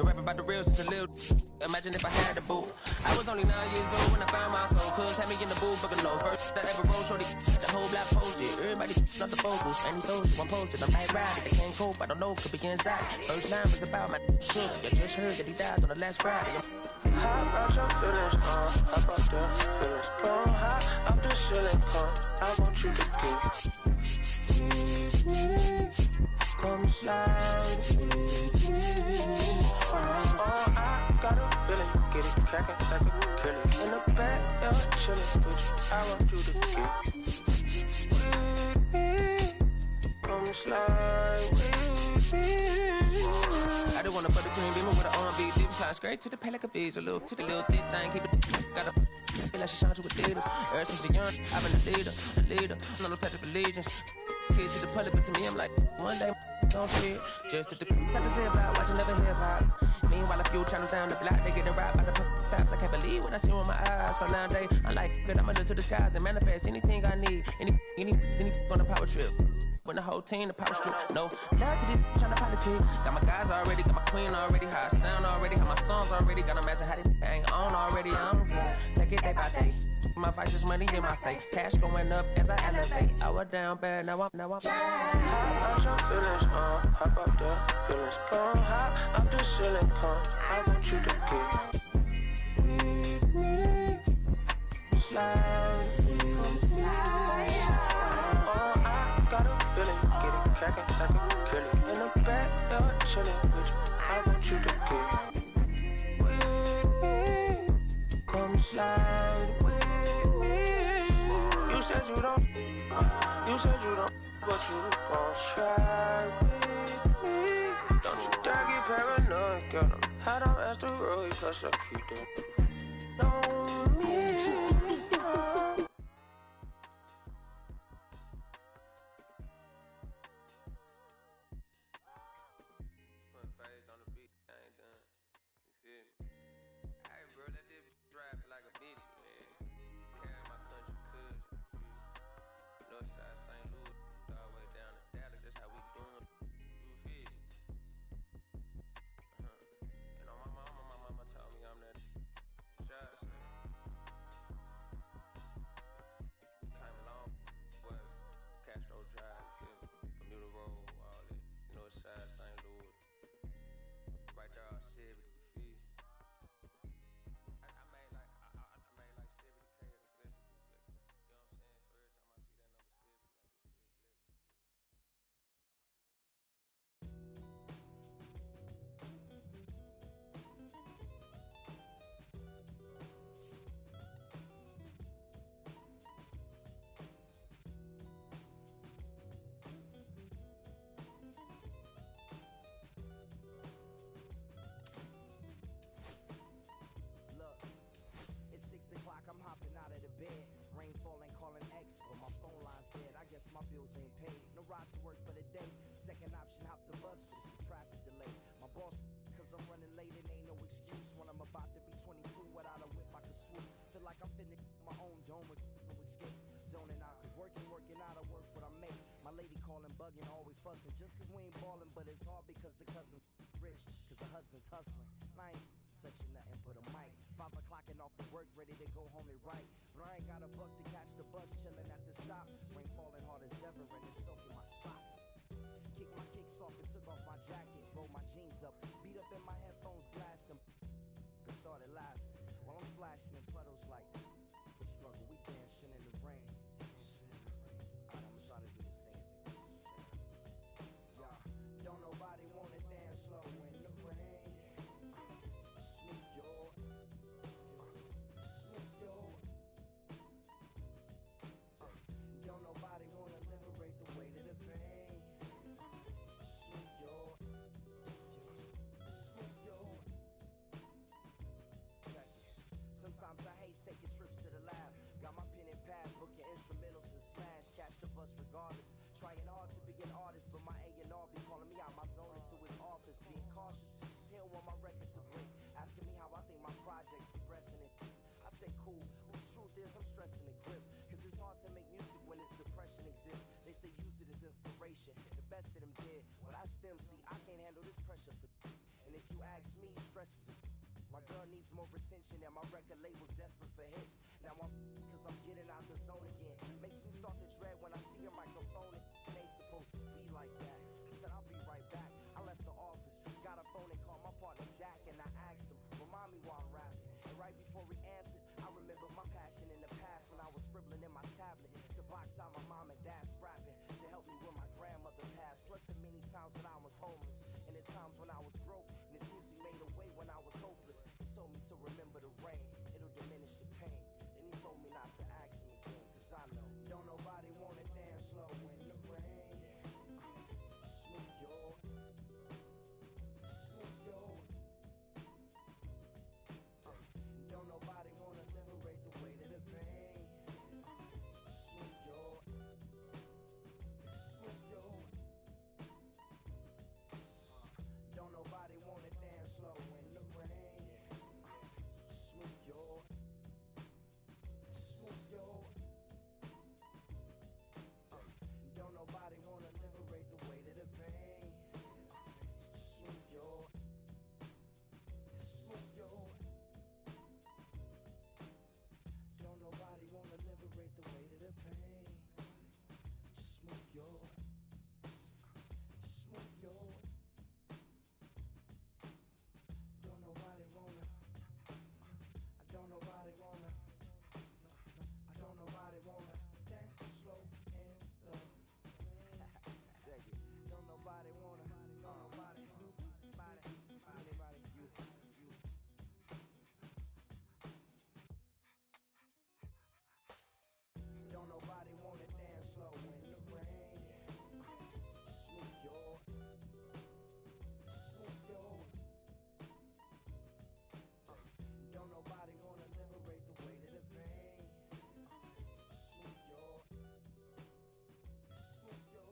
The rap about the real since a little. Imagine if I had the booth. I was only 9 years old when I found my soul. Cuz had me in the booth, booking no first that ever rolled. Shorty, the whole block posted. Everybody not the focus. And he sold you, I'm posted. I'm like riding. They can't cope, I don't know, could be inside. First line was about my sugar. You just heard that he died on the last Friday. How about your feelings, how about the feelings? Go high, I'm the ceiling, I want you to get with me. Come slide with me. Oh, I got a feeling, get it crackin' like a killing. In the back, you're chillin' with you, I want you to get with me. Come slide with me. I just wanna put the green beamer with an R&B deep slide straight to the pay like a visa, a little to the little thick thing, keep it gotta feel like she shine to Adidas. Ever since a young, I've been a leader, I'm on the path of allegiance. Kids to the public, but to me I'm like, one day don't see it. Just to the got to say about watching never hip hop. Meanwhile a few channels down the block, they getting robbed by the cops. I can't believe what I see with my eyes. So nowadays I'm like, good, I'ma look to the skies and manifest anything I need. Any on a power trip. When the whole team, the power strip. No, love to this trying to politic. Got my guys already, got my queen already. How I sound already, how my songs already. Got them asking how they ain't on already. I'm good. Take it day by day. My vices money in my safe. Cash going up as I elevate. I was down bad, now I'm How about your feelings, how about the feelings? Go high, I'm the ceiling, I want you to get with me. Slide, come slide. Oh, I got a feeling, get it crackin' like a killing. In the back, you're chillin' with you, I want you to get with me. Come slide with me. You said you don't, but you gon' try with me. Don't you dare get paranoid, girl. I'm hot on asteroid, plus I keep them on me. I'm hopping out of the bed. Rain falling, calling X, but my phone line's dead. I guess my bills ain't paid. No ride to work for the day. Second option, hop the bus, but it's a traffic delay. My boss, cause I'm running late and ain't no excuse. When I'm about to be 22 without a whip, I can swoop. Feel like I'm finna my own dome with no escape. Zoning out, cause working out, I work what I make. My lady calling, bugging, always fussing. Just cause we ain't ballin', but it's hard because the cousin's rich. Cause the husband's hustling. I ain't touching nothing but a mic. 5 o'clock and off of work, ready to go home and write. But I ain't got a buck to catch the bus, chillin' at the stop. Rain falling hard as ever and it's soaking my socks. Kick my kicks off and took off my jacket. Roll my jeans up, beat up in my headphones, blasting. Then started laughing while I'm splashing in puddles like the struggle. We dancing in the rain. Alright, I'ma try to do the same thing. Yeah, don't nobody wanna dance slow in the rain. Don't nobody wanna liberate the weight of the pain. Sometimes I hate taking trips to the lab. Got my pen and pad, booking instrumentals and smash. Catch the bus regardless. Trying hard to be an artist, but my A&R be calling me out my zone into his office. Being cautious, cause he don't want my record to break. Asking me how I think my project's progressing it. I say cool, but the truth is I'm stressing the grip. Cause it's hard to make music when this depression exists. They say use it as inspiration. The best of them did, but I still see I can't handle this pressure for. And And if you ask me, stress is a my girl needs more attention and my record label's desperate for hits. Now I'm cause I'm getting out the zone again. Makes me start to dread when I see a microphone. It ain't supposed to be like that. I said I'll be right back. I left the office, got a phone and called my partner Jack, and I asked him, remind me why I'm rapping. And right before he answered, I remember my passion in the past when I was scribbling in my tablet to box out my mom and dad's scrapping to help me when my grandmother passed. Plus the many times when I was homeless and the times when I was broke. And this music made a way when I was hopeless. He told me to remember the rain, it'll diminish the pain. Then he told me not to ask him again, cause I know don't nobody wanna dance slow in the rain. Smooth yo, smooth yo. Don't nobody wanna liberate the weight of the pain. Smooth yo, smooth yo. Don't nobody wanna dance slow in the rain. Smooth yo, smooth yo. Don't nobody wanna liberate the weight of the pain. Smooth yo, smooth yo. Don't nobody wanna liberate the weight of the pain. Smooth yo, smooth yo. Don't nobody wanna. I don't nobody wanna. I don't nobody wanna dance slow in the check it. Don't nobody wanna. Nobody. Anybody. You. Don't nobody wanna dance slow in the rain. Smooth yo. Smooth yo. Don't nobody wanna liberate the weight of the pain. Smooth yo. Smooth yo.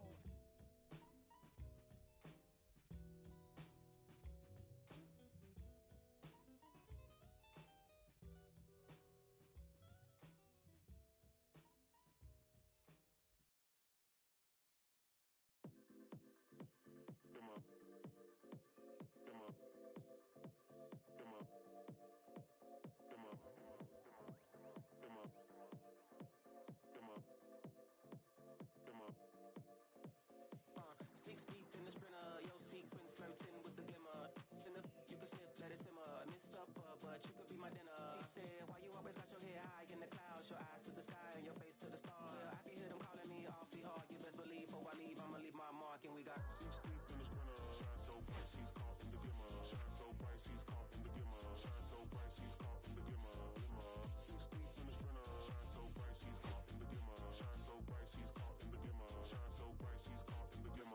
Six deep in the sprinter, yo sequence floating with the glimmer. In the you can sniff, let it simmer. Miss supper, but you could be my dinner. She said, why you always got your head high in the clouds, your eyes to the sky and your face to the stars? Yeah, I can hear them calling me awfully hard. You best believe before I leave, I'ma leave my mark. And we got six deep in the sprinter. Shine so bright, she's caught in the glimmer. Shine so bright, she's caught in the glimmer. Shine so bright, she's caught in the glimmer. Six deep in the sprinter. Shine so bright, she's caught in the glimmer. Shine so bright, she's caught in the glimmer. Shine so bright, she's caught in the glimmer.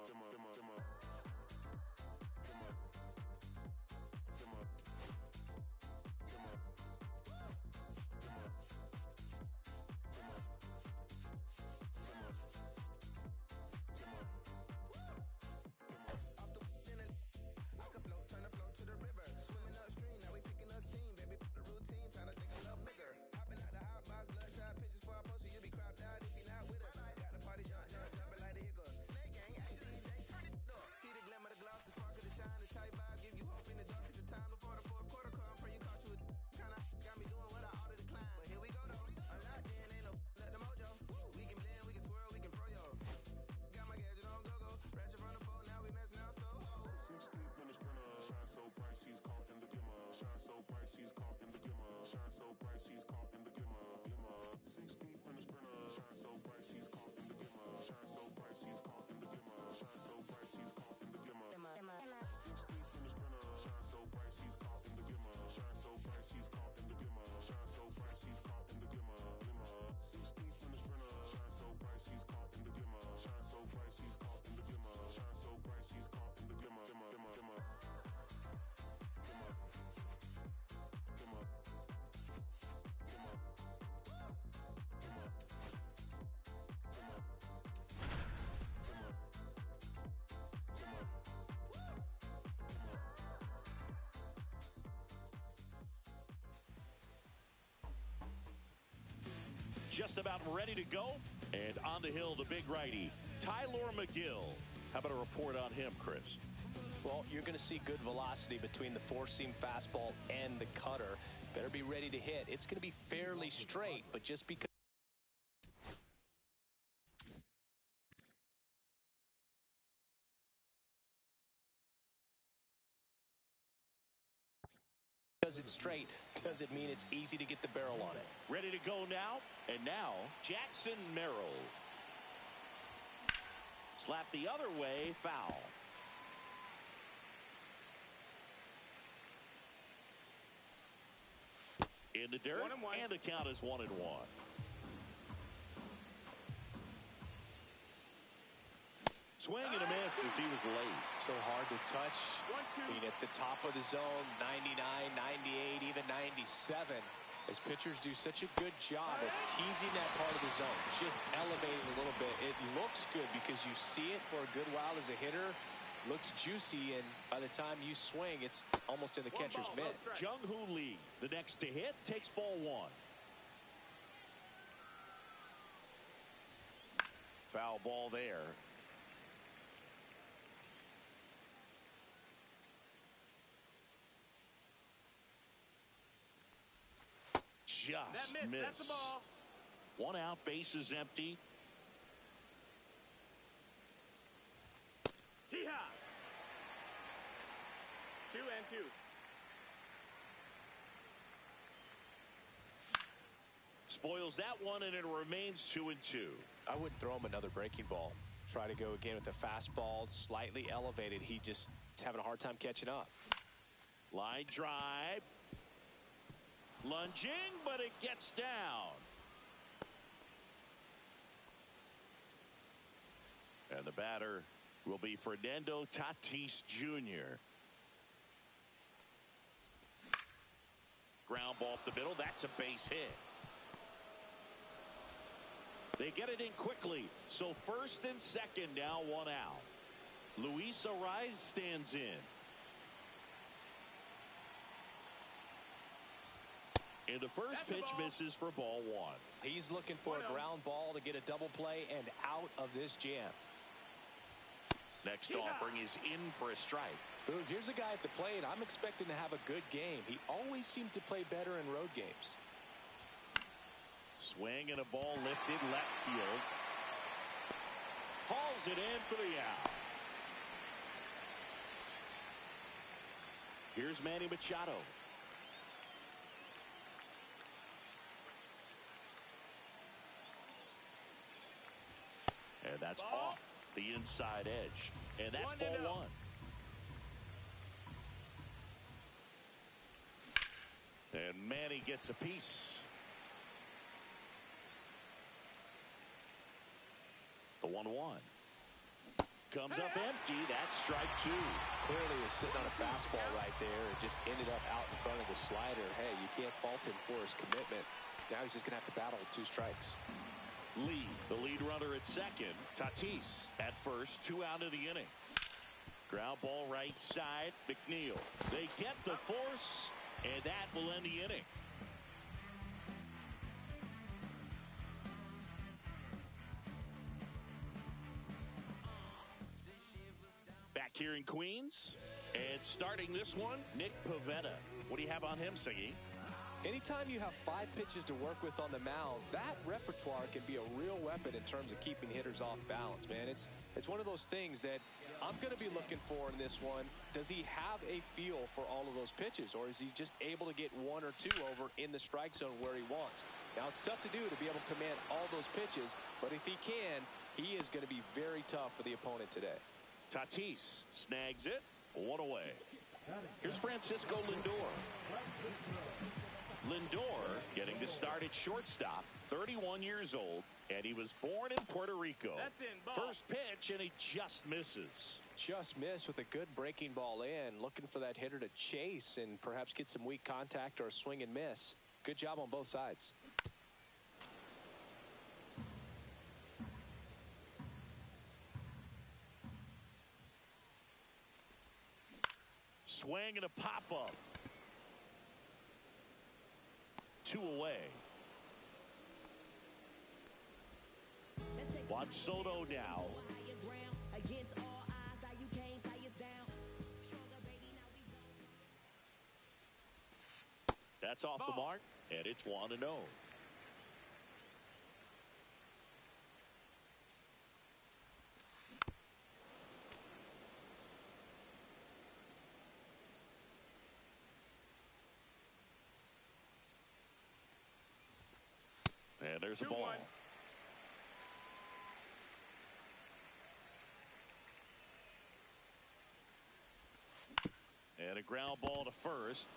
Just about ready to go. And on the hill, the big righty, Tylor Megill. How about a report on him, Chris? Well, you're going to see good velocity between the four-seam fastball and the cutter. Better be ready to hit. It's going to be fairly straight, but just because it's straight doesn't mean it's easy to get the barrel on it. Ready to go now. And now, Jackson Merrill. Slap the other way, foul. In the dirt, and the count is 1-1. Swing and a miss as he was late. So hard to touch. Being at the top of the zone, 99, 98, even 97. As pitchers do such a good job of teasing that part of the zone, just elevating a little bit. It looks good because you see it for a good while as a hitter. Looks juicy, and by the time you swing, it's almost in the catcher's mitt. Jung-Hoo Lee, the next to hit, takes ball one. Foul ball there. Just missed. That's the ball. 1 out, bases empty. Hee-haw. 2-2. Spoils that one, and it remains 2-2. I wouldn't throw him another breaking ball. Try to go again with the fastball, slightly elevated. He just is having a hard time catching up. Line drive. Lunging, but it gets down. And the batter will be Fernando Tatis Jr. Ground ball up the middle. That's a base hit. They get it in quickly. So first and second, now 1 out. Luis Arraez stands in. And the first pitch misses for ball one. He's looking for a ground ball to get a double play and out of this jam. Next offering is in for a strike. Boog, here's a guy at the plate. I'm expecting to have a good game. He always seemed to play better in road games. Swing and a ball lifted left field. Hauls it in for the out. Here's Manny Machado. And that's off the inside edge. And that's ball one. And Manny gets a piece. The 1-1. Comes up empty. That's strike two. Clearly was sitting on a fastball right there. It just ended up out in front of the slider. Hey, you can't fault him for his commitment. Now he's just going to have to battle with 2 strikes. Lee, the lead runner at second. Tatis at first, 2 out of the inning. Ground ball right side. McNeil. They get the force, and that will end the inning. Back here in Queens, and starting this one, Nick Pivetta. What do you have on him, Siggy? Anytime you have 5 pitches to work with on the mound, that repertoire can be a real weapon in terms of keeping hitters off balance, man. It's one of those things that I'm going to be looking for in this one. Does he have a feel for all of those pitches, or is he just able to get 1 or 2 over in the strike zone where he wants? Now, it's tough to do to be able to command all those pitches, but if he can, he is going to be very tough for the opponent today. Tatis snags it. 1 away. Here's Francisco Lindor. Lindor getting to start at shortstop, 31 years old, and he was born in Puerto Rico. That's in, ball. First pitch, and he just misses. Just missed with a good breaking ball in, looking for that hitter to chase and perhaps get some weak contact or a swing and miss. Good job on both sides. Swing and a pop-up. 2 away. Juan Soto now. That's off the mark, and it's 1-0. And there's a ball. And a ground ball to first.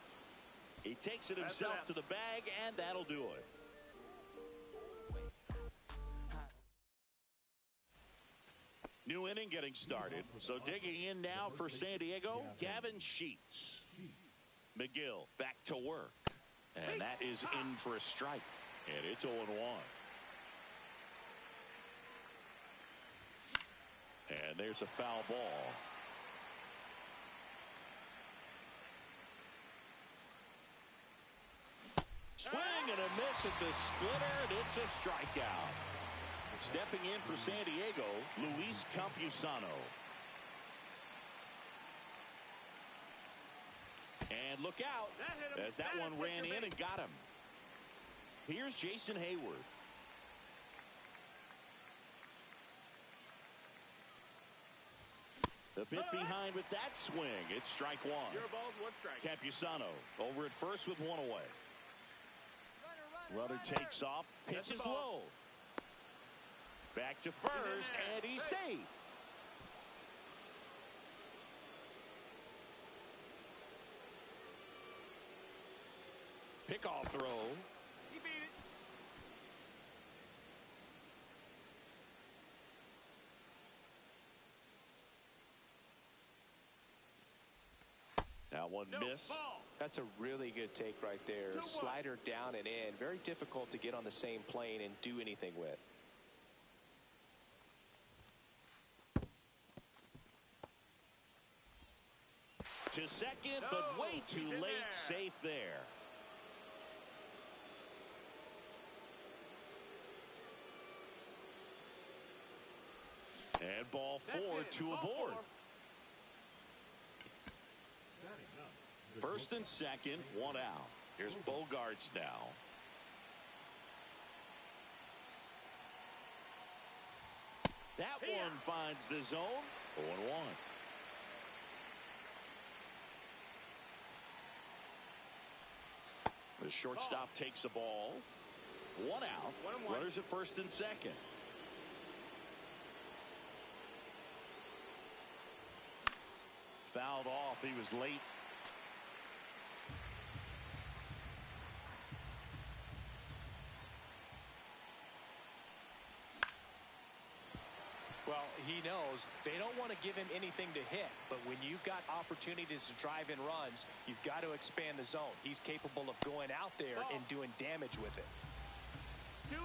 He takes it himself to the bag, and that'll do it. New inning getting started. So digging in now for San Diego, Gavin Sheets. McGill back to work. And that is in for a strike. And it's 0-1. And there's a foul ball. Swing and a miss at the splitter, and it's a strikeout. Stepping in for San Diego, Luis Campusano. And look out as that one ran in and got him. Here's Jason Hayward. The bit behind with that swing. It's strike one. Zero balls, one strike. Campusano over at first with one away. Runner takes off, pitches low. Back to first, and he's safe. Pickoff throw. He beat it. That one missed. That's a really good take right there. Slider down and in. Very difficult to get on the same plane and do anything with. To second, but way too late. Safe there. And ball four, two aboard. First and second, one out. Here's Bogaerts now. That one finds the zone. 0-1. The shortstop takes the ball. One out. Runners at first and second. Fouled off. He was late. Well, he knows they don't want to give him anything to hit, but when you've got opportunities to drive in runs, you've got to expand the zone. He's capable of going out there and doing damage with it. 2-2.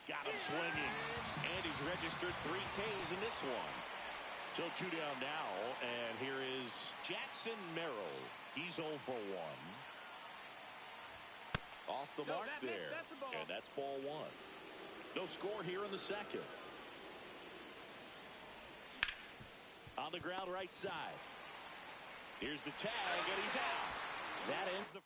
Got him swinging, and he's registered 3 Ks in this one. So 2 down now, and here is Jackson Merrill. He's 0 for 1. Off the mark there, and that's ball 1. No score here in the second. On the ground right side. Here's the tag, and he's out. That ends the frame.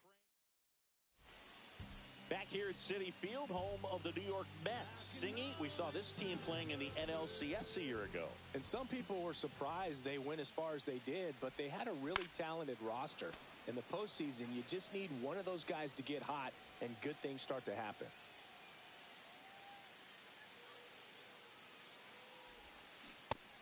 Back here at Citi Field, home of the New York Mets. Singy, we saw this team playing in the NLCS a year ago. And some people were surprised they went as far as they did, but they had a really talented roster. In the postseason, you just need one of those guys to get hot, and good things start to happen.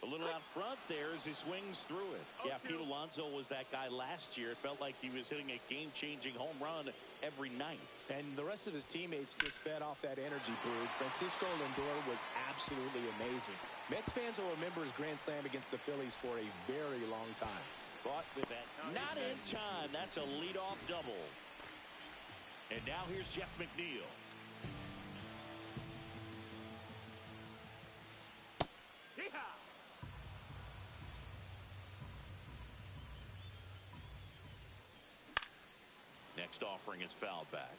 A little out front there as he swings through it. Yeah, Pete Alonso was that guy last year. It felt like he was hitting a game-changing home run every night. And the rest of his teammates just fed off that energy, Boog. Francisco Lindor was absolutely amazing. Mets fans will remember his grand slam against the Phillies for a very long time. But with that, not in time. That's a leadoff double. And now here's Jeff McNeil. Next offering is fouled back.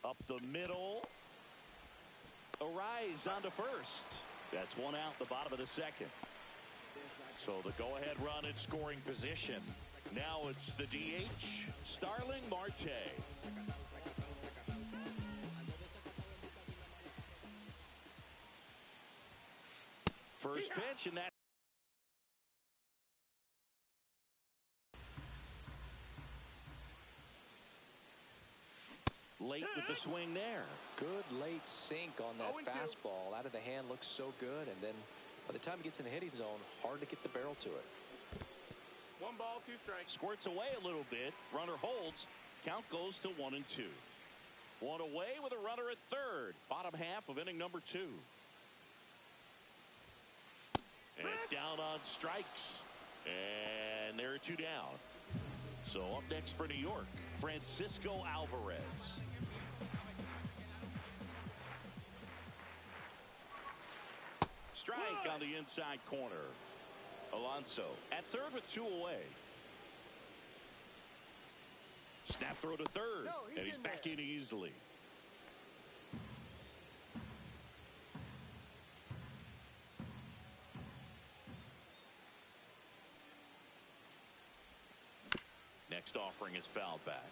Up the middle. Arise onto first. That's one out the bottom of the second. So the go-ahead run at scoring position. Now it's the DH, Starling Marte. First pitch, and that. Late with the swing there. Good late sink on that fastball. Out of the hand, looks so good. And then by the time it gets in the hitting zone, hard to get the barrel to it. 1 ball, 2 strikes. Squirts away a little bit. Runner holds. Count goes to 1-2. One away with a runner at third. Bottom half of inning number 2. And down on strikes. And there are 2 down. So up next for New York, Francisco Alvarez. Strike on the inside corner. Alonso at third with 2 away. Snap throw to third, and he's back in easily. Next offering is fouled back.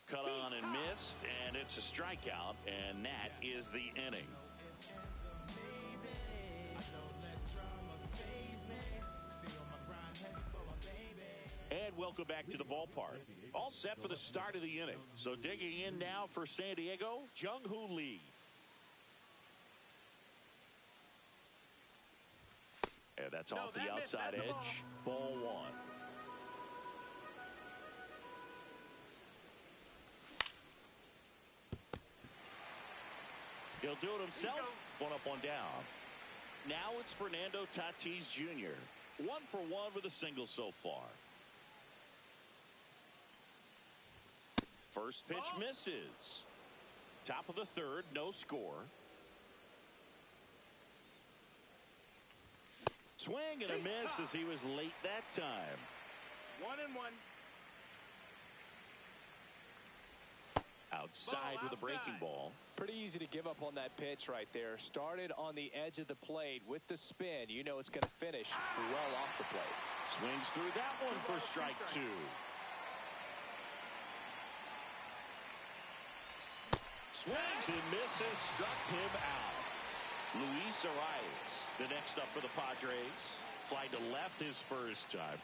Cut on and missed, and it's a strikeout, and that is the inning. And welcome back to the ballpark. All set for the start of the inning. So digging in now for San Diego, Jung-Hoo Lee. And that's off the outside edge. Ball 1. He'll do it himself. 1 up, 1 down. Now it's Fernando Tatis Jr. 1 for 1 with a single so far. First pitch misses. Top of the third, no score. Swing and a miss as he was late that time. 1-1. Outside with a breaking ball. Pretty easy to give up on that pitch right there. Started on the edge of the plate with the spin. You know it's going to finish well off the plate. Swings through that one for strike 2. Swings and misses, struck him out. Luis Arias, the next up for the Padres. Fly to left his first time.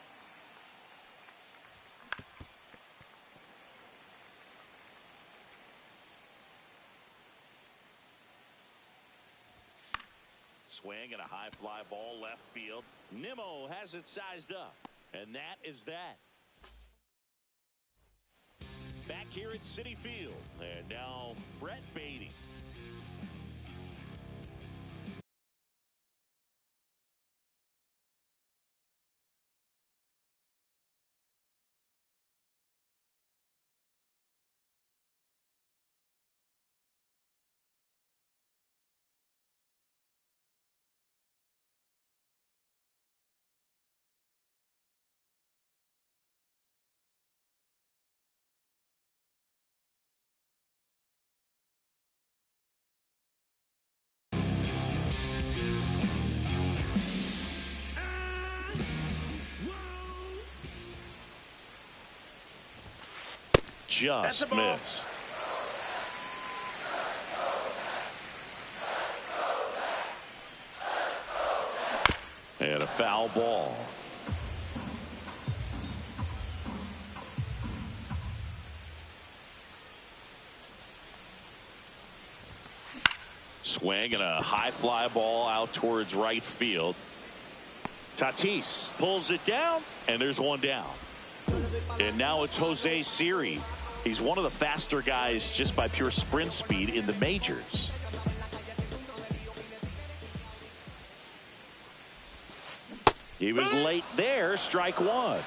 Swing and a high fly ball left field. Nimmo has it sized up. And that is that. Back here at Citi Field. And now Brett Baty. Just missed. And a foul ball. Swing and a high fly ball out towards right field. Tatis pulls it down, and there's 1 down. And now it's Jose Siri. He's one of the faster guys just by pure sprint speed in the majors. He was late there, strike 1.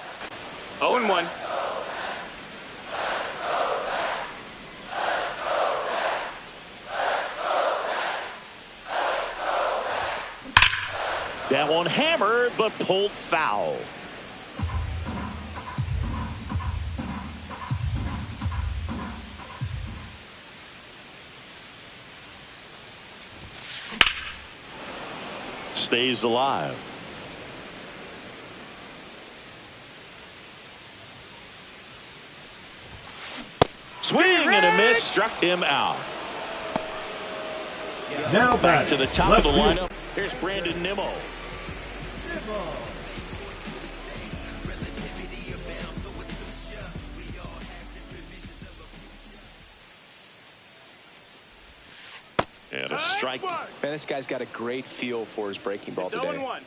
0-1. That one hammered, but pulled foul. stays alive. Swing and a miss, struck him out. Now Back to the top of the lineup. Here's Brandon Nimmo. And a strike. Man, this guy's got a great feel for his breaking ball today. 0-1.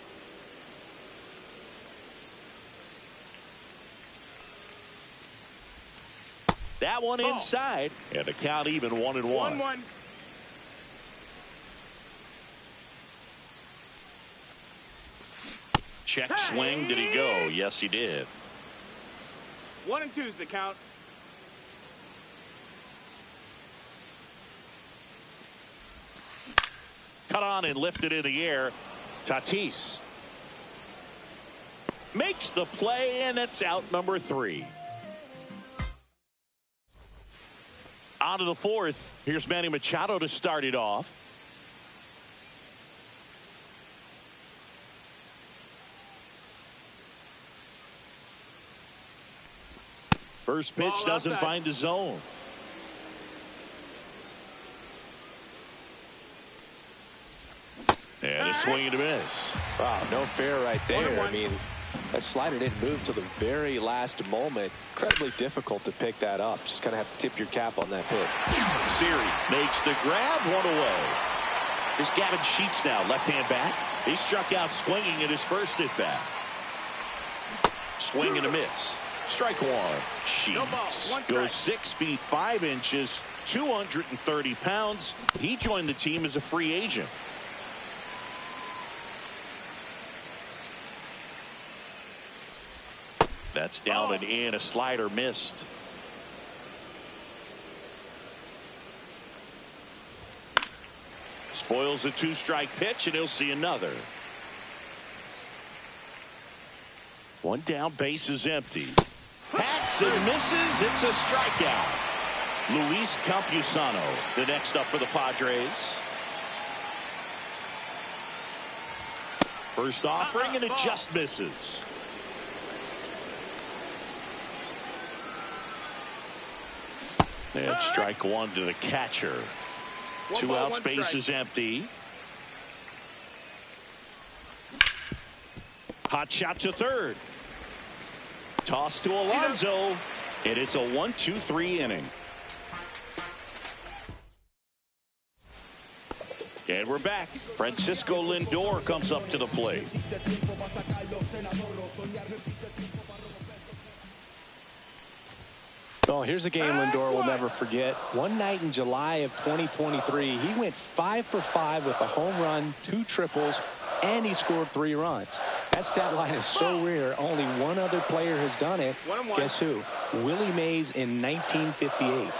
That one inside. And the count even 1-1. 1-1. Check swing. Did he go? Yes, he did. 1-2 is the count. Cut on and lifted in the air. Tatis makes the play, and it's out number 3. On to the 4th. Here's Manny Machado to start it off. First pitch Ball doesn't outside. find the zone. And a swing and a miss. Wow, no fair right there. 1-1. I mean, that slider didn't move till the very last moment. Incredibly difficult to pick that up. Just kind of have to tip your cap on that pitch. Siri makes the grab, 1 away. Here's Gavin Sheets now, left-hand bat. He struck out swinging at his first at bat. Swing and a miss. Strike 1. Sheets No ball, 1 strike. goes 6 feet 5 inches, 230 pounds. He joined the team as a free agent. That's down and in. A slider missed. Spoils a 2-strike pitch, and he'll see another. 1 down, base is empty. Hacks and misses. It's a strikeout. Luis Campusano, the next up for the Padres. First offering, and it just misses. And strike 1 to the catcher. 2 ball, outs, 1 base strike. is empty. Hot shot to third. Toss to Alonso. And it's a 1-2-3 inning. And we're back. Francisco Lindor comes up to the plate. Well, here's a game Lindor will never forget. One night in July of 2023, he went 5 for 5 with a home run, 2 triples, and he scored 3 runs. That stat line is so rare. Only one other player has done it. 1-1. Guess who? Willie Mays in 1958.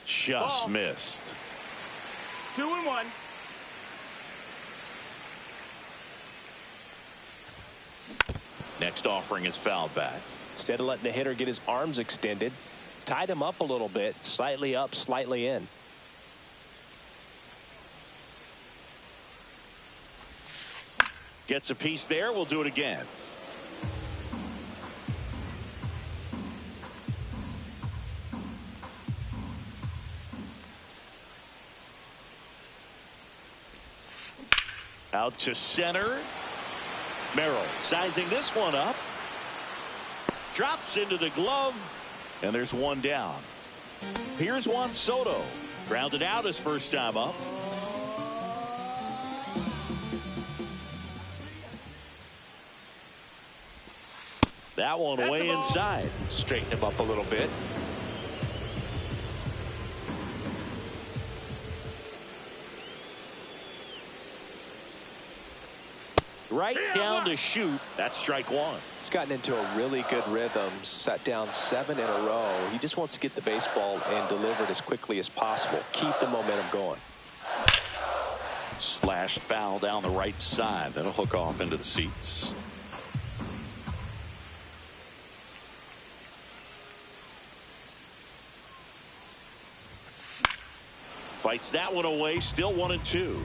Just Ball. missed. 2-1. Next offering is fouled back. Instead of letting the hitter get his arms extended, tied him up a little bit, slightly up, slightly in. Gets a piece there. We'll do it again. Out to center. Merrill sizing this one up. Drops into the glove. And there's 1 down. Here's Juan Soto. Grounded out his first time up. That one That's way the ball. inside. Straighten him up a little bit. Right down to shoot. That's strike 1. He's gotten into a really good rhythm, set down 7 in a row. He just wants to get the baseball and deliver it as quickly as possible. Keep the momentum going. Slashed foul down the right side. That'll hook off into the seats. Fights that one away. Still 1-2.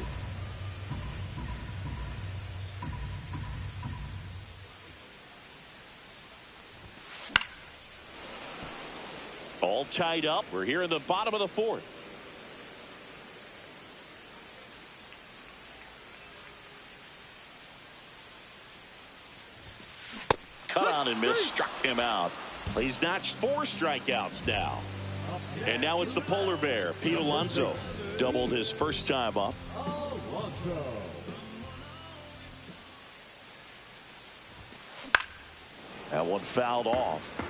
All tied up. We're here in the bottom of the fourth. Cut on and miss, struck him out. He's notched 4 strikeouts now. And now it's the polar bear, Pete Alonso. Doubled his first time up. That one fouled off.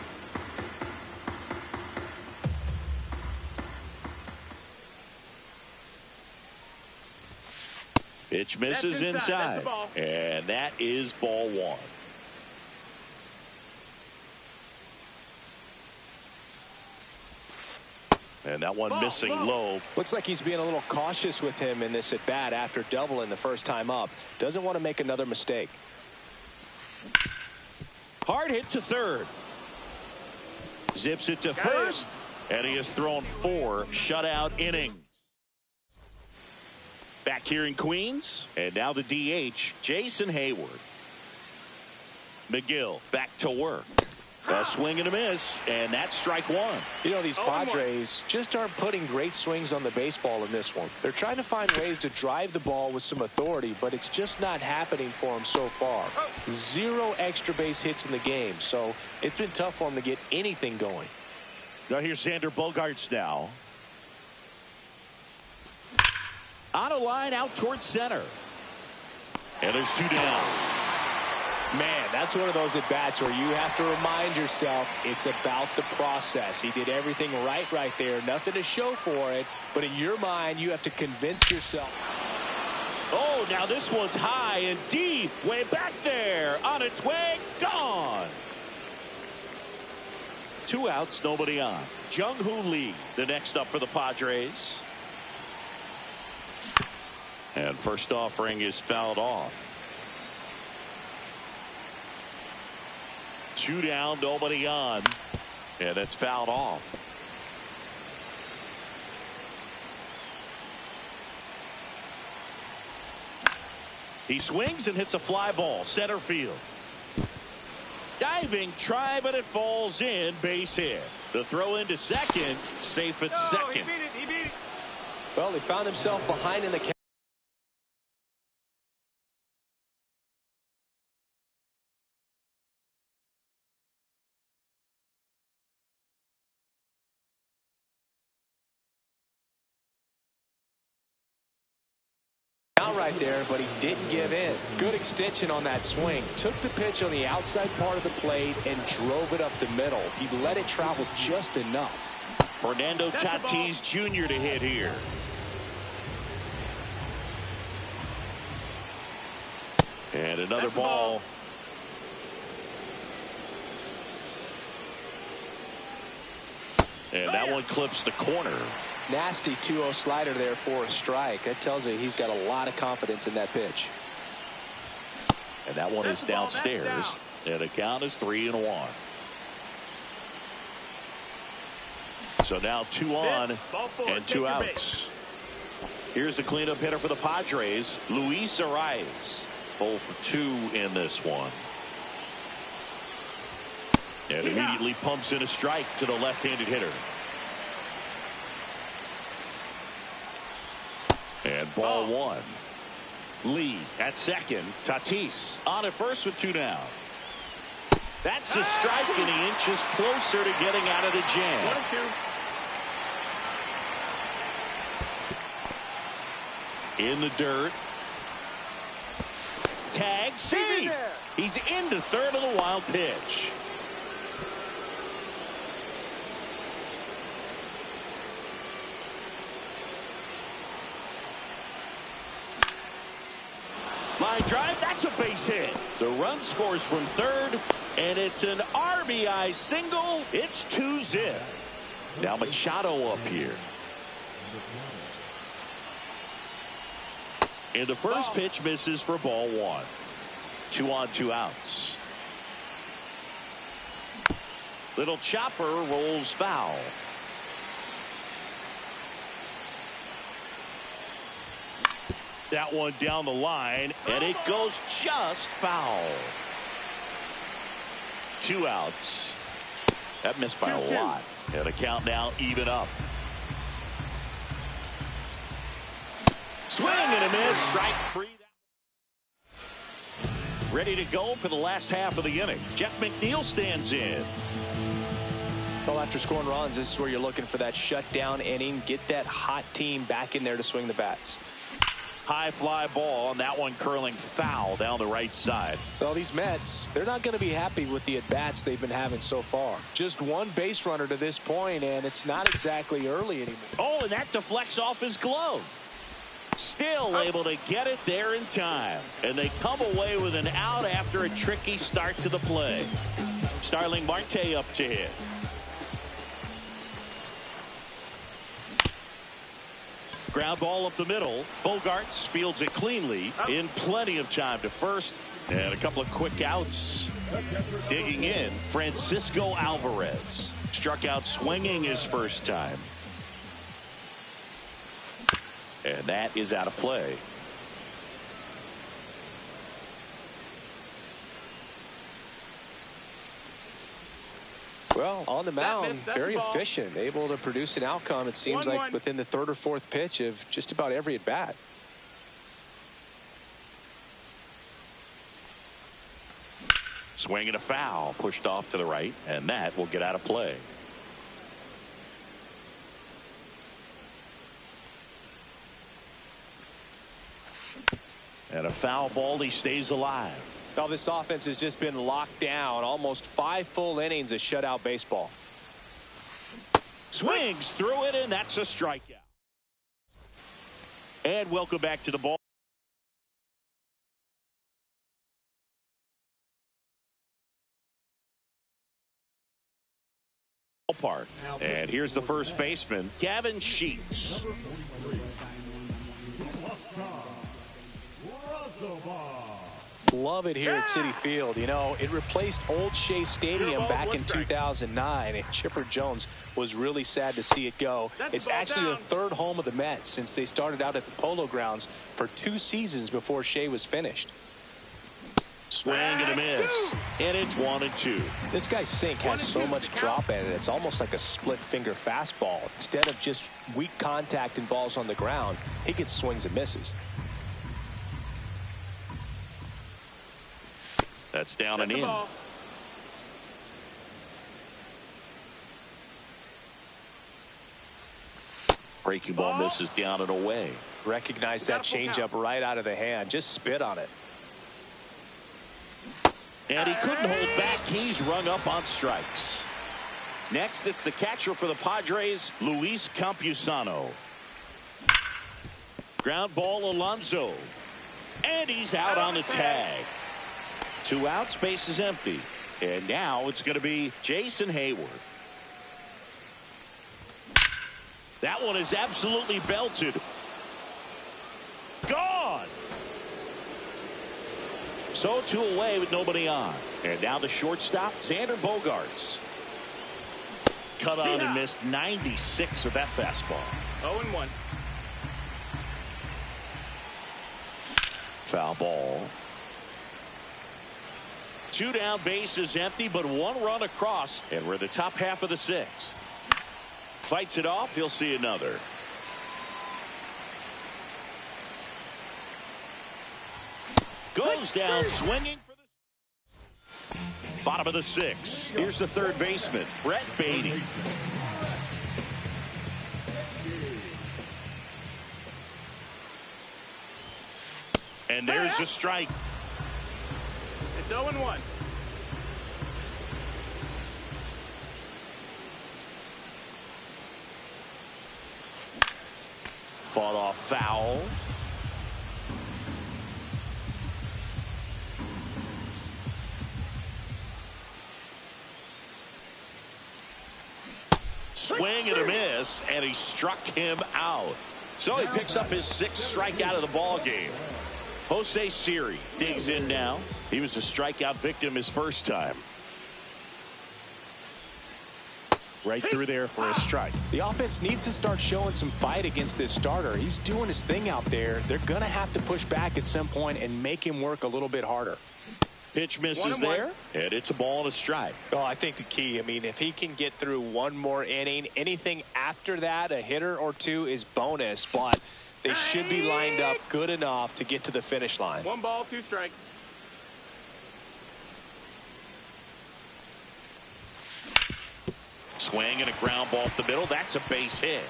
Pitch misses inside. And that is ball 1. And that one missing low. Looks like he's being a little cautious with him in this at bat after doubling the first time up. Doesn't want to make another mistake. Hard hit to third. Zips it to first. And he has thrown 4 shutout innings. Back here in Queens. And now the DH, Jason Hayward. McGill back to work. A swing and a miss, and that's strike 1. You know, these Padres just aren't putting great swings on the baseball in this one. They're trying to find ways to drive the ball with some authority, but it's just not happening for them so far. 0 extra base hits in the game, so it's been tough for them to get anything going. Now here's Xander Bogaerts now. On a line out towards center. And there's 2 down. Man, that's one of those at-bats where you have to remind yourself it's about the process. He did everything right there. Nothing to show for it. But in your mind, you have to convince yourself. Oh, now this one's high and deep. Way back there. On its way. Gone. 2 outs, nobody on. Jung-Hoo Lee, the next up for the Padres. And first offering is fouled off. 2 down, nobody on. And it's fouled off. He swings and hits a fly ball, center field. Diving try, but it falls in, base hit. The throw into second, safe at second. He beat it. Well, he found himself behind in the count. Right there, but he didn't give in. Good extension on that swing. Took the pitch on the outside part of the plate and drove it up the middle. He let it travel just enough. Fernando Tatis Jr. to hit here. And another ball. And that one clips the corner. Nasty 2-0 slider there for a strike. That tells you he's got a lot of confidence in that pitch. And that one is downstairs. And the count is 3-1. So now 2 on and 2 outs. Here's the cleanup hitter for the Padres, Luis Arraez. 0 for 2 in this one. And immediately pumps in a strike to the left-handed hitter. And ball 1. Lee at second. Tatis on at first with 2 down. That's a strike, and he inches closer to getting out of the jam. 1-2. In the dirt. Tag, see. He's into third on the wild pitch. Line drive, that's a base hit. The run scores from third, and it's an RBI single. It's 2-0. Now Machado up here. And the first pitch misses for ball 1. 2 on, 2 outs. Little chopper rolls foul. That one down the line, and it goes just foul. 2 outs. That missed by a lot. And the count now even up. Swing and a miss. Strike 3. Ready to go for the last half of the inning. Jeff McNeil stands in. Well, after scoring runs, this is where you're looking for that shutdown inning. Get that hot team back in there to swing the bats. High fly ball, and that one curling foul down the right side. Well, these Mets, they're not going to be happy with the at-bats they've been having so far. Just one base runner to this point, and it's not exactly early anymore. Oh, and that deflects off his glove. Still able to get it there in time. And they come away with an out after a tricky start to the play. Starling Marte up to hit. Ground ball up the middle. Bogarts fields it cleanly in plenty of time to first. And a couple of quick outs. Digging in, Francisco Alvarez. Struck out swinging his first time. And that is out of play. Well, on the mound, very efficient, able to produce an outcome, it seems like, within the third or fourth pitch of just about every at-bat. Swing and a foul, pushed off to the right, and that will get out of play. And a foul ball, he stays alive. Now this offense has just been locked down. Almost 5 full innings of shutout baseball. Swings through it, and that's a strikeout. And welcome back to the ball. Park. And here's the first baseman, Gavin Sheets. Love it here at Citi Field. You know, it replaced Old Shea Stadium back in 2009, and Chipper Jones was really sad to see it go. It's actually the third home of the Mets since they started out at the Polo Grounds for 2 seasons before Shea was finished. Swing and a miss, and it's 1-2. This guy's sink has so much drop at it, it's almost like a split finger fastball. Instead of just weak contact and balls on the ground, he gets swings and misses. That's down and in. Breaking ball misses down and away. Recognize that changeup right out of the hand. Just spit on it. And he couldn't hold back. He's rung up on strikes. Next, it's the catcher for the Padres, Luis Campusano. Ground ball, Alonso. And he's out on the tag. 2 outs, base is empty. And now it's going to be Jason Hayward. That one is absolutely belted. Gone. So 2 away with nobody on. And now the shortstop, Xander Bogaerts. Cut on and missed 96 with that fastball. 0-1. Foul ball. 2 down, base is empty, but 1 run across, and we're in the top half of the 6th. Fights it off, he'll see another. Goes down swinging for the bottom of the 6th. Here's the third baseman, Brett Baty. And there's a strike. It's 0-1. Fought off foul. Swing and a miss, and he struck him out. So he picks up his 6th strikeout of the ball game. Jose Siri digs in now. He was a strikeout victim his first time. Right through there for a strike. The offense needs to start showing some fight against this starter. He's doing his thing out there. They're going to have to push back at some point and make him work a little bit harder. Pitch misses there, and it's a ball and a strike. Well, I think the key, I mean, if he can get through one more inning, anything after that, a hitter or two is bonus, but they should be lined up good enough to get to the finish line. 1 ball, 2 strikes. Swing and a ground ball up the middle. That's a base hit.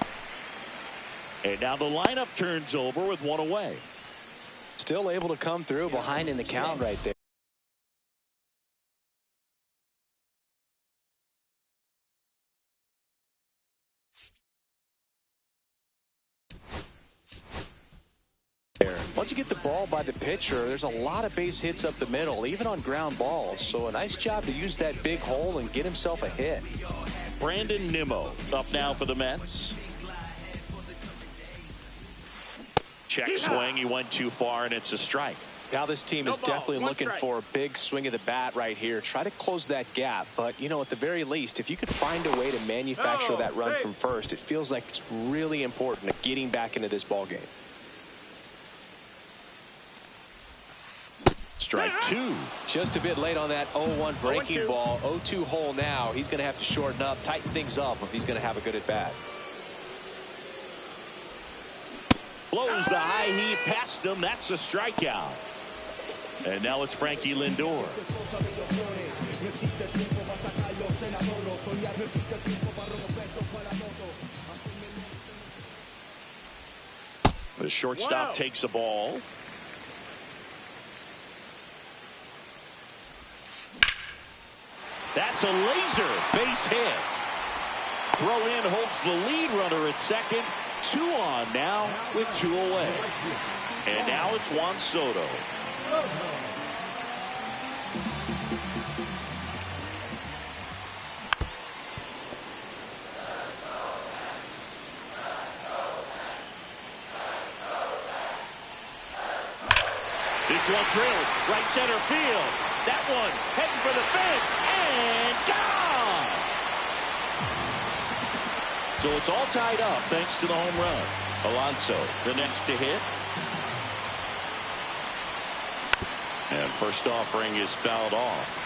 And now the lineup turns over with 1 away. Still able to come through behind in the count right there. Once you get the ball by the pitcher, there's a lot of base hits up the middle, even on ground balls. So a nice job to use that big hole and get himself a hit. Brandon Nimmo up now for the Mets. Check swing. He went too far, and it's a strike. Now this team is definitely looking for a big swing of the bat right here. Try to close that gap. But, you know, at the very least, if you could find a way to manufacture that run from first, it feels like it's really important to getting back into this ball game. Strike 2. Just a bit late on that 0-1 breaking ball. 0-2 hole now. He's going to have to shorten up, tighten things up if he's going to have a good at bat. Blows the high heat past him. That's a strikeout. And now it's Frankie Lindor. The shortstop takes the ball. That's a laser base hit. Throw in holds the lead runner at second. 2 on now with 2 away. And now it's Juan Soto. This one drilled right center field. That one heading for the fence and gone. So it's all tied up thanks to the home run. Alonso, the next to hit. And first offering is fouled off.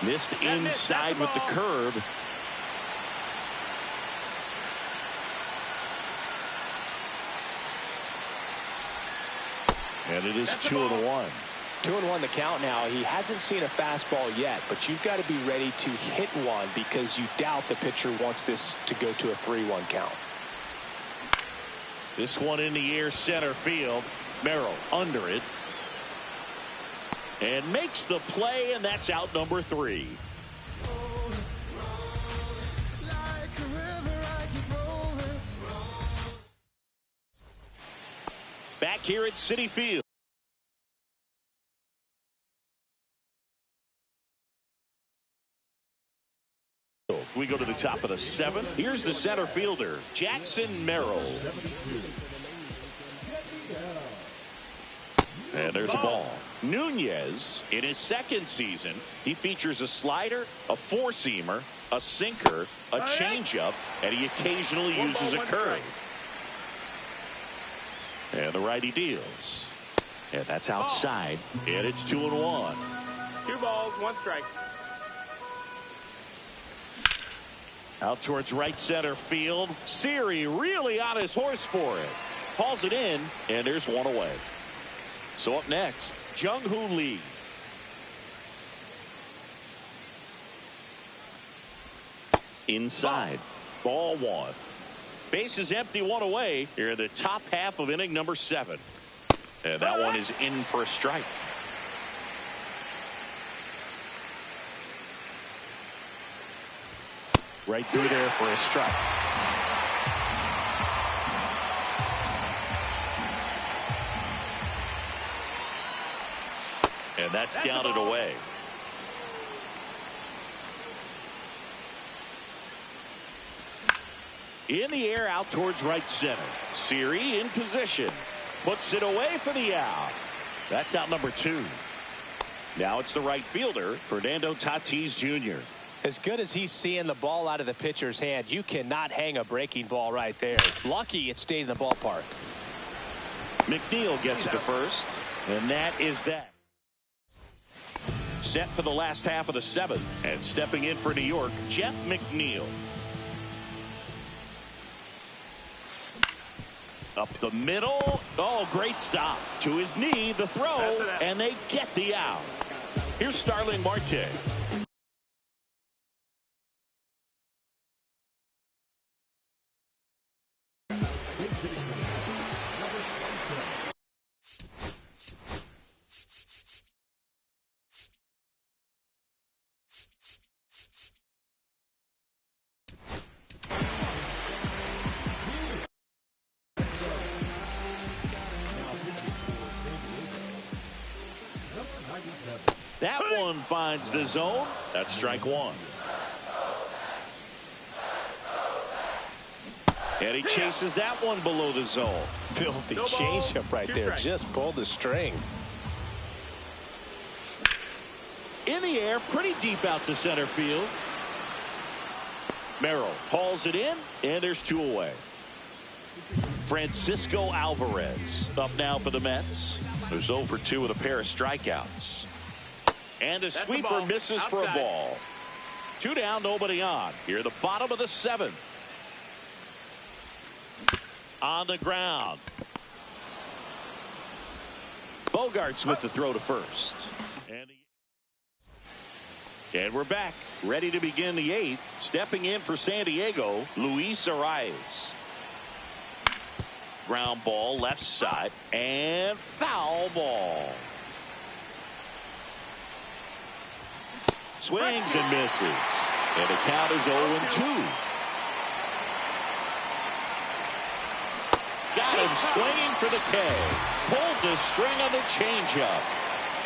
Missed inside with the curve. And it is 2-1. 2-1 the count now. He hasn't seen a fastball yet, but you've got to be ready to hit one because you doubt the pitcher wants this to go to a 3-1 count. This one in the air center field. Merrill under it. And makes the play, and that's out number 3. Back here at Citi Field. We go to the top of the 7th. Here's the center fielder, Jackson Merrill. And there's a ball. Nunez, in his 2nd season, he features a slider, a 4-seamer, a sinker, a changeup, and he occasionally uses a curve. And the righty deals. And that's outside. And it's 2-1. 2 balls, 1 strike. Out towards right center field. Siri really on his horse for it. Hauls it in, and there's 1 away. So up next, Jung-Hoo Lee. Inside. Ball 1. Base is empty, 1 away. Here in the top half of inning number 7. And that one is in for a strike. Right through there for a strike. And that's down and away. In the air out towards right center. Siri in position. Puts it away for the out. That's out number 2. Now it's the right fielder, Fernando Tatis Jr. As good as he's seeing the ball out of the pitcher's hand, you cannot hang a breaking ball right there. Lucky it stayed in the ballpark. McNeil gets it to first, and that is that. Set for the last half of the seventh, and stepping in for New York, Jeff McNeil. Up the middle. Oh, great stop. To his knee, the throw, and they get the out. Here's Starling Marte. That one finds the zone. That's strike one. And he chases that one below the zone. Filthy changeup right there. Just pulled the string. In the air, pretty deep out to center field. Merrill hauls it in, and there's two away. Francisco Alvarez up now for the Mets. There's 0 for 2 with a pair of strikeouts. And a sweeper misses for a ball. 2 down, nobody on. Here at the bottom of the seventh. On the ground. Bogarts with the throw to first. And we're back. Ready to begin the eighth. Stepping in for San Diego, Luis Arraez. Ground ball left side. And foul ball. Swings and misses. And the count is 0-2. Got him swinging for the K. Pulled the string on the changeup.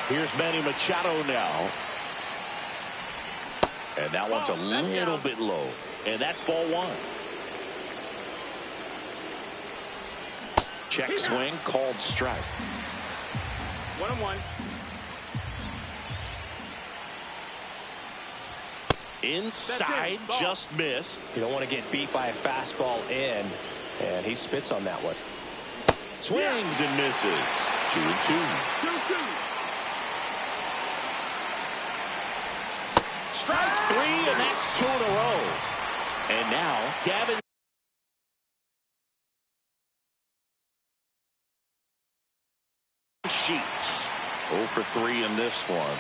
Here's Manny Machado now. And that one's a little bit low. And that's ball one. Check swing, called strike. 1-1. Inside, just missed. You don't want to get beat by a fastball in, and he spits on that one. Swings and misses. 2-2. 2-2. Strike 3, and that's 2 in a row. And now, Gavin Sheets. 0 for 3 in this one.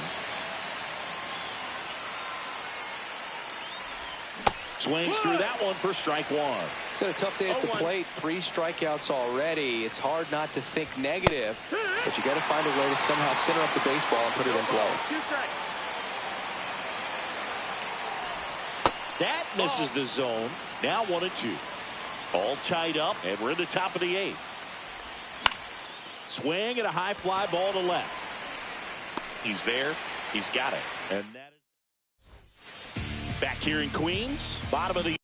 Swings through that one for strike one. It's had a tough day at the plate. 3 strikeouts already. It's hard not to think negative, but you got to find a way to somehow center up the baseball and put it in play. 2 strikes. That misses the zone. Now 1-2. All tied up, and we're in the top of the eighth. Swing and a high fly ball to left. He's there. He's got it. And that is back here in Queens. Bottom of the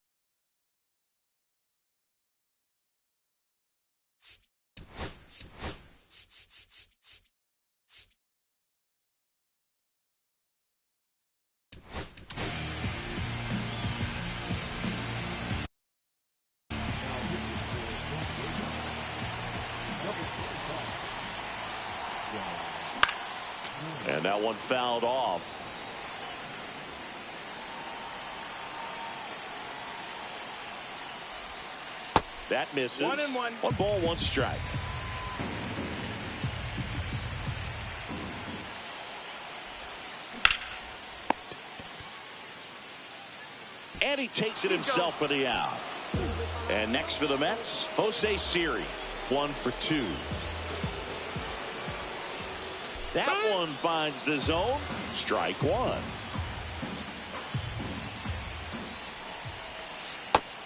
and that one fouled off. That misses. 1-1. 1 ball, 1 strike. And he takes it himself for the out. And next for the Mets, Jose Siri. 1 for 2. That one finds the zone. Strike one.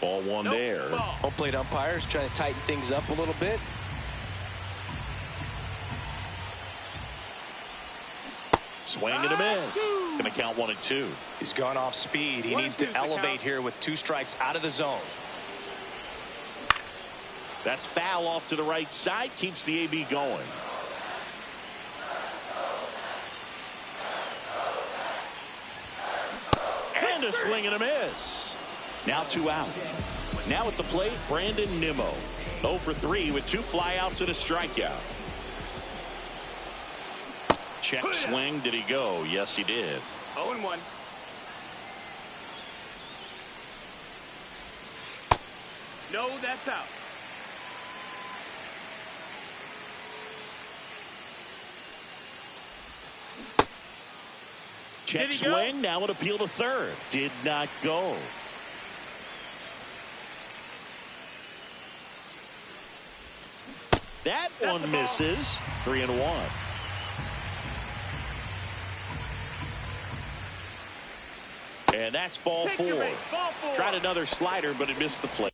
Ball one there. Home plate umpires trying to tighten things up a little bit. Swing and a miss. Going to count 1-2. He's gone off speed. He needs to elevate here with 2 strikes out of the zone. That's foul off to the right side. Keeps the AB going. a swing and a miss. Now 2 out. Now at the plate, Brandon Nimmo. 0 for 3 with 2 flyouts and a strikeout. Check swing. Did he go? Yes, he did. 0-1. No, that's out. Check swing. Now an appeal to third. Did not go. That one misses. 3-1. And that's ball 4. Tried another slider, but it missed the plate.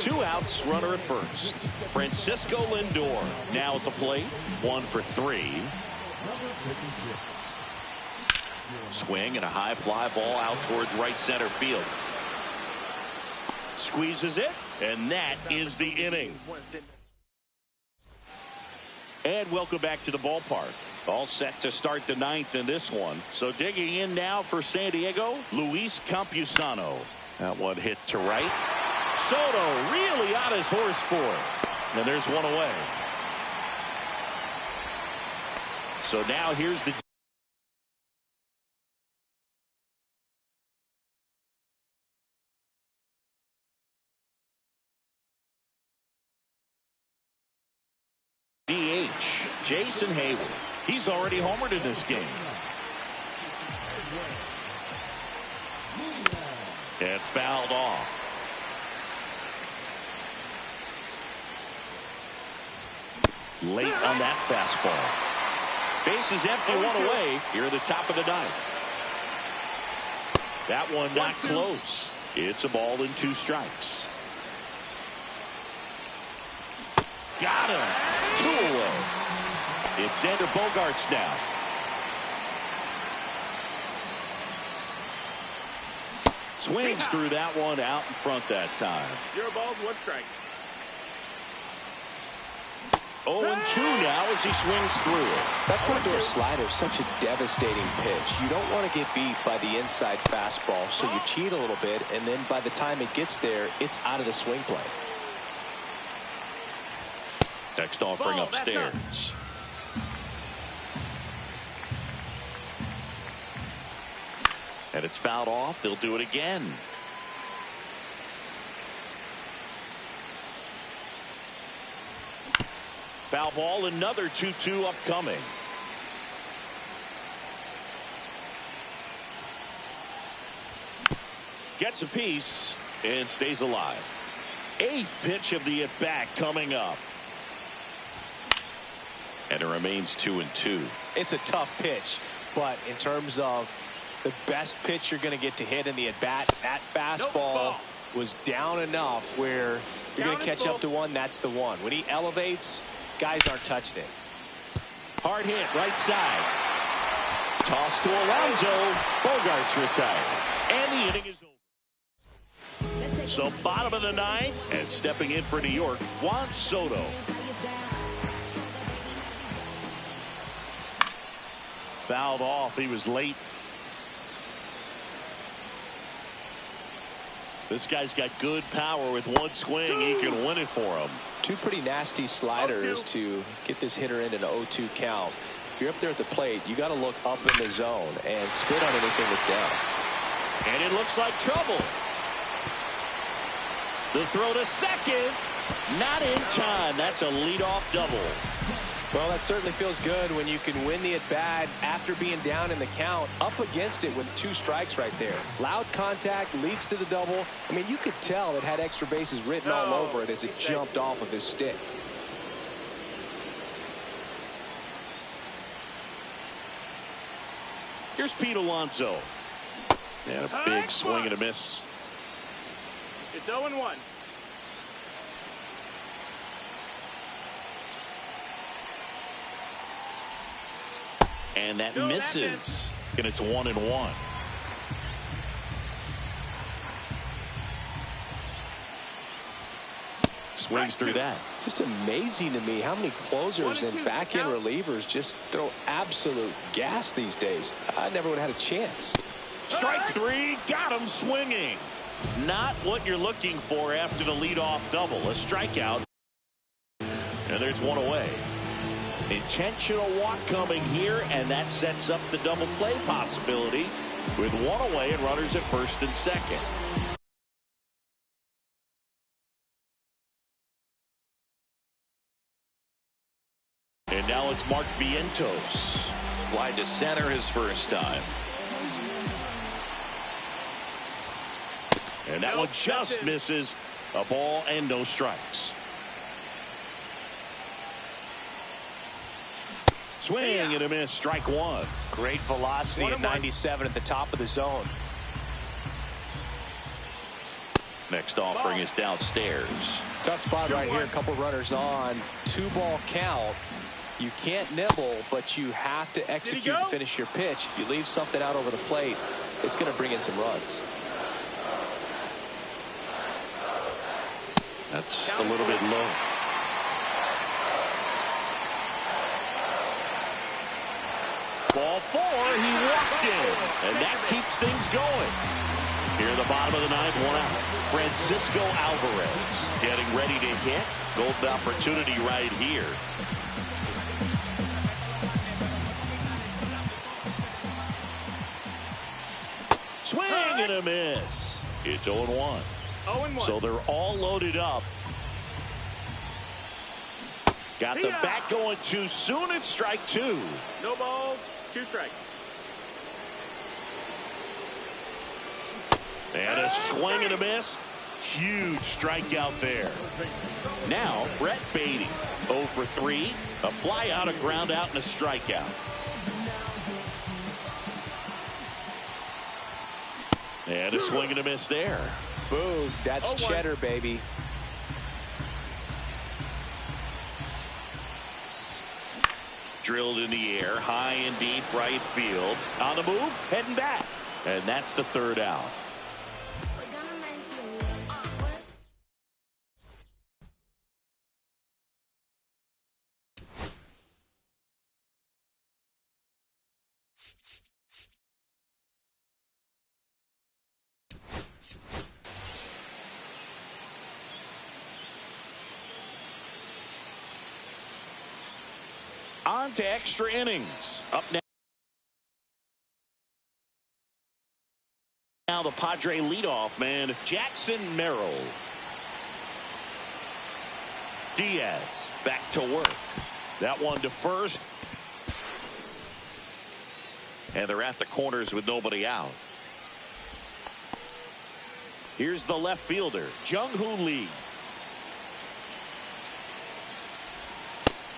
2 outs, runner at first. Francisco Lindor now at the plate. 1 for 3. Swing and a high fly ball out towards right center field. Squeezes it, and that is the inning. And welcome back to the ballpark. All set to start the 9th in this one. So digging in now for San Diego, Luis Campusano. That one hit to right. Soto really on his horse for it. And there's one away. So now here's the DH, Jason Hayward. He's already homered in this game. And fouled off. Late on that fastball. Bases empty, 1 away here at the top of the 9th. That one not close. It's a ball and 2 strikes. Got him. 2 away. It's Xander Bogaerts now. Swings through that one out in front that time. 0 balls, 1 strike. 0-2 now as he swings through it. That front door slider is such a devastating pitch. You don't want to get beat by the inside fastball, so you cheat a little bit, and then by the time it gets there, it's out of the swing plane. Next offering upstairs. And it's fouled off. They'll do it again. Foul ball, another 2-2 upcoming. Gets a piece and stays alive. 8th pitch of the at-bat coming up. And it remains 2-2. It's a tough pitch, but in terms of the best pitch you're going to get to hit in the at-bat, that fastball was down enough where you're going to catch up to one. That's the one. When he elevates, guys aren't touching it. Hard hit, right side. Toss to Alonso. Bogaerts retired. And the inning is over. So bottom of the 9th, and stepping in for New York, Juan Soto. Fouled off. He was late. This guy's got good power. With 1 swing, he can win it for him. 2 pretty nasty sliders to get this hitter into an 0-2 count. If you're up there at the plate, you got to look up in the zone and spit on anything that's down. And it looks like trouble. The throw to second. Not in time. That's a leadoff double. Well, that certainly feels good when you can win the at-bat after being down in the count, up against it with 2 strikes right there. Loud contact leads to the double. I mean, you could tell it had extra bases written all over it as it jumped off of his stick. Here's Pete Alonso. And a big swing and a miss. It's 0-1. And that misses. And it's 1-1. swings through that. Just amazing to me how many closers and back-end relievers just throw absolute gas these days. I never would have had a chance. Strike three, got him swinging. Not what you're looking for after the leadoff double. A strikeout. And there's one away. Intentional walk coming here, and that sets up the double play possibility with one away and runners at first and second. And now it's Mark Vientos. Fly to center his first time. And that one just misses. A ball and no strikes. Swing and a miss. Strike one. Great velocity at 97 at the top of the zone. Next offering is downstairs. Tough spot right here. A couple runners on. 2-ball count. You can't nibble, but you have to execute and finish your pitch. If you leave something out over the plate, it's going to bring in some runs. That's a little bit low. Ball 4, he walked in, and that keeps things going. Here in the bottom of the ninth, one out. Francisco Alvarez getting ready to hit. Golden opportunity right here. Swing and a miss. It's 0-1. 0-1. So they're all loaded up. Got the bat going too soon. It's strike two. No balls, 2 strikes. And a swing and a miss. Huge strikeout there. Now Brett Baty 0 for 3. A fly out, a ground out, and a strikeout. And a swing and a miss there. Boom. That's cheddar, baby. Drilled in the air, high and deep right field. On the move, heading back. And that's the third out. On to extra innings. Up now the Padre leadoff man, Jackson Merrill. Diaz back to work. That one to first. And they're at the corners with nobody out. Here's the left fielder, Jung-Hoo Lee.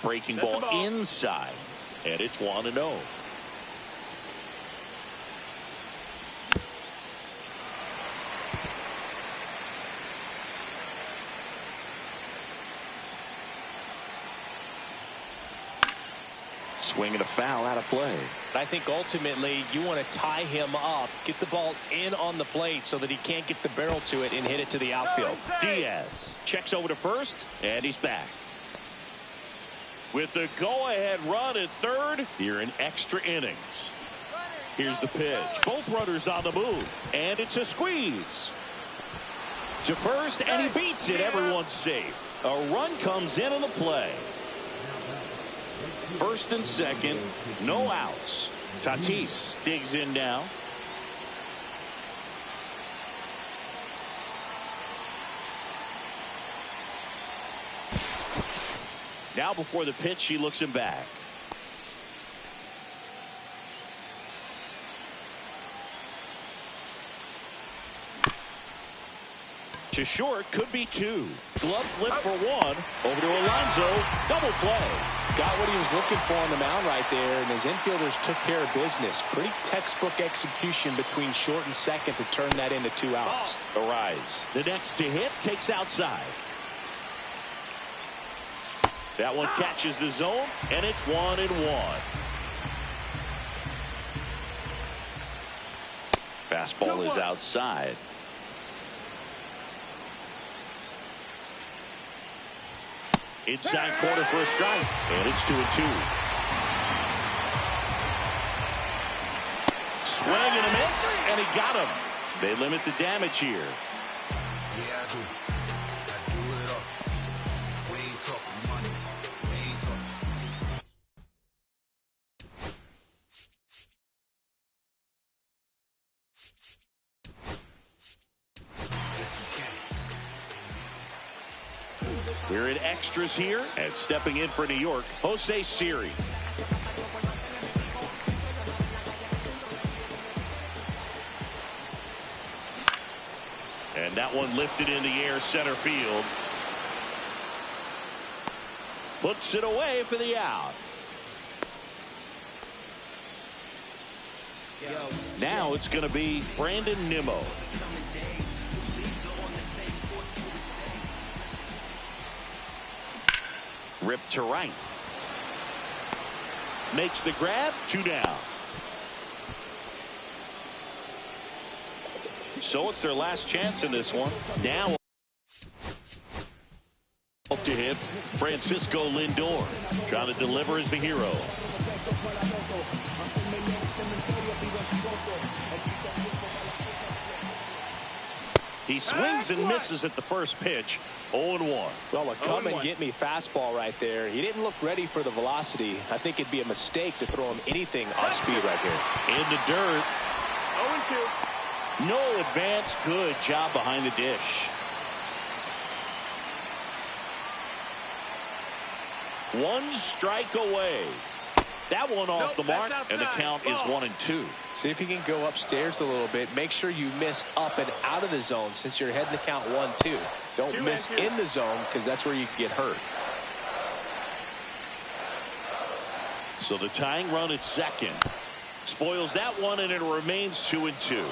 Breaking ball inside, and it's 1-0. Swing and a foul out of play. I think ultimately you want to tie him up, get the ball in on the plate so that he can't get the barrel to it and hit it to the outfield. Diaz checks over to first, and he's back. With the go-ahead run at third, here in extra innings. Here's the pitch. Both runners on the move, and it's a squeeze. To first, and he beats it. Everyone's safe. A run comes in on the play. First and second, no outs. Tatis digs in now. Now before the pitch, he looks him back. To short, could be 2. Glove flip for 1. Over to Alonso. Double play. Got what he was looking for on the mound right there, and his infielders took care of business. Pretty textbook execution between short and second to turn that into 2 outs. Arise. The next to hit takes outside. That one catches the zone, and it's 1-1. Fastball is outside. Inside corner for a strike. And it's 2-2. Swing and a miss, and he got him. They limit the damage here. Yeah, I do. I do it all. We ain't talking money. We ain't talking. It's the game. We're in extras here, and stepping in for New York, Jose Siri. And that one lifted in the air center field. Puts it away for the out. Now it's going to be Brandon Nimmo. Ripped to right. Makes the grab. 2 down. So it's their last chance in this one. Now up to him, Francisco Lindor, trying to deliver as the hero. He swings and misses at the first pitch. 0-1. Well, a come and get me fastball right there. He didn't look ready for the velocity. I think it'd be a mistake to throw him anything on speed right here. In the dirt. 0-2. No advance. Good job behind the dish. One strike away. That one off the mark, and the count is 1-2. See if you can go upstairs a little bit. Make sure you miss up and out of the zone since you're heading to count 1-2. Don't miss in the zone because that's where you can get hurt. So the tying run at second spoils that one, and it remains 2-2.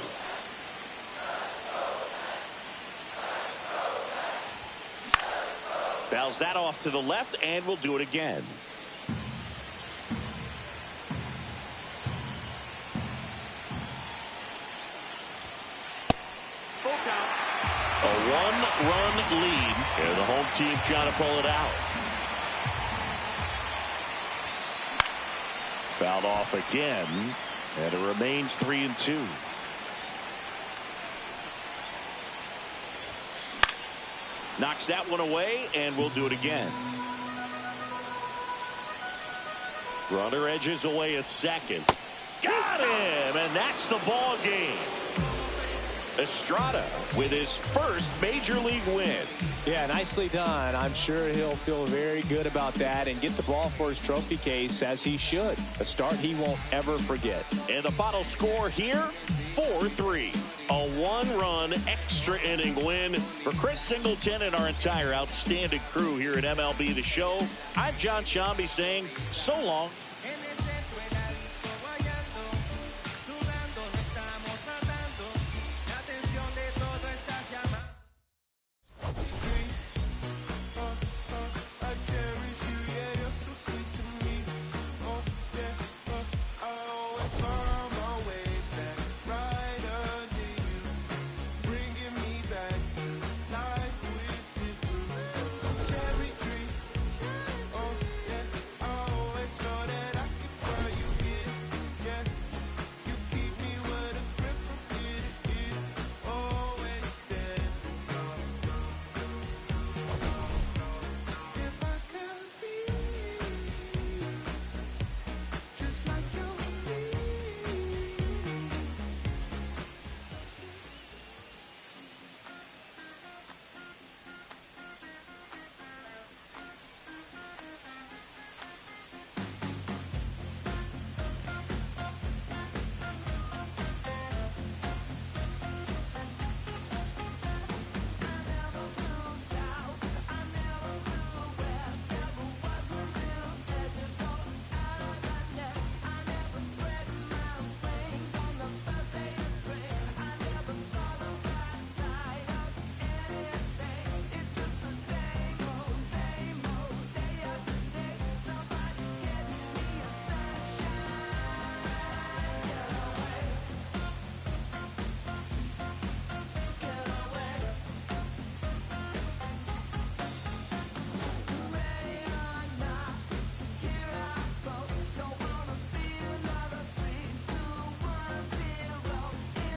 Fouls that off to the left, and we'll do it again. A one-run lead, and the home team trying to pull it out. Fouled off again, and it remains 3-2. Knocks that one away, and we'll do it again. Runner edges away at second. Got him, and that's the ball game. Estrada with his first major league win. Yeah, nicely done. I'm sure he'll feel very good about that and get the ball for his trophy case, as he should. A start he won't ever forget. And the final score here, 4-3. A one-run extra inning win for Chris Singleton and our entire outstanding crew here at MLB The Show. I'm John Shambi saying so long.